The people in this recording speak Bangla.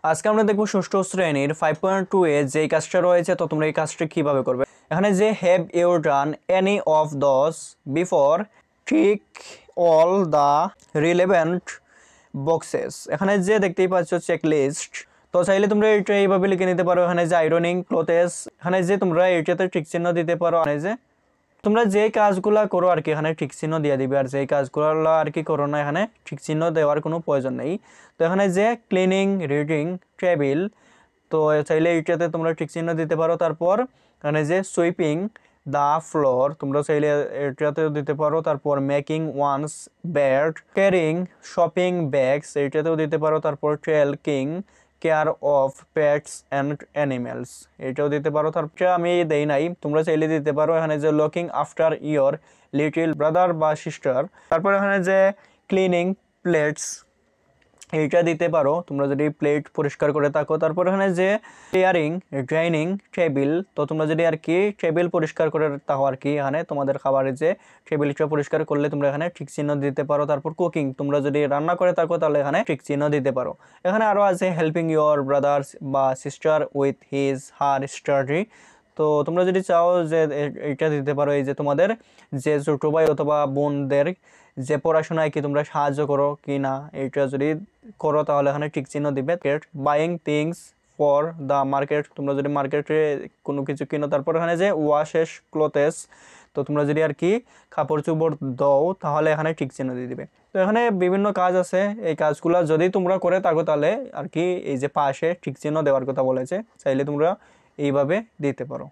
আজকে আমরা দেখব ষষ্ঠ শ্রেণীর 5.2 এ যে কাজটা রয়েছে, তো তোমরা এই কাজটা কিভাবে করবে। এখানে যে have you done any of those before, tick all the relevant boxes. এখানে যে দেখতেই পাচ্ছ চেক লিস্ট, তো চাইলে তোমরা এটা এইভাবে লিখে নিতে পারো। এখানে যে আয়রনিং ক্লোথেস, এখানে যে তোমরা এটাতে টিক চিহ্ন দিতে পারো। এখানে যে তোমরা যে কাজগুলা করো আর কি এখানে ঠিক চিহ্ন দিয়ে দিবে, আর যে কাজগুলো আর কি করো না এখানে ঠিক চিহ্ন দেওয়ার কোনো প্রয়োজন নেই। তো এখানে যে ক্লিনিং, রিডিং টেবিল, তো চাইলে এইটাতে তোমরা ঠিক চিহ্ন দিতে পারো। তারপর এখানে যে সুইপিং দ্য ফ্লোর, তোমরা চাইলে এটাতেও দিতে পারো। তারপর making one's bed, carrying shopping bags, এইটাতেও দিতে পারো। তারপর taking care of pets and animals, এটাও দিতে পারো। তারপরে আমি দেই নাই, তোমরা চাইলে দিতে পারো। এখানে যে looking after your little brother বা সিস্টার, তারপর এখানে যে ক্লিনিং প্লেটস, এইটা দিতে পারো তোমরা যদি প্লেট পরিষ্কার করে থাকো। তারপর এখানে যে ক্লিয়ারিং ডাইনিং টেবিল, তো তোমরা যদি আর কি টেবিল পরিষ্কার করে থাকো আর কি এখানে তোমাদের খাবারের যে টেবিলটা পরিষ্কার করলে তোমরা এখানে ঠিক চিহ্ন দিতে পারো। তারপর কুকিং, তোমরা যদি রান্না করে থাকো তাহলে এখানে ঠিক চিহ্ন দিতে পারো। এখানে আরও আছে হেল্পিং ইয়োর ব্রাদার্স বা sister with his her study, তো তোমরা যদি চাও যে এইটা দিতে পারো, এই যে তোমাদের যে ছোটো ভাই অথবা বোনদের যে পড়াশোনায় কি তোমরা সাহায্য করো কি না, এইটা যদি করো তাহলে এখানে ঠিক চিহ্ন দিবে। Buying things for the market, তোমরা যদি মার্কেটে কোনো কিছু কিনো। তারপর এখানে যে ওয়াশেস ক্লোথেস, তো তোমরা যদি আর কি কাপড় চোপড় দাও তাহলে এখানে ঠিক চিহ্ন দিয়ে দিবে। তো এখানে বিভিন্ন কাজ আছে, এই কাজগুলো যদি তোমরা করে থাকো তাহলে আর কি এই যে পাশে ঠিক চিহ্ন দেওয়ার কথা বলেছে, চাইলে তোমরা এইভাবে দিতে পারো।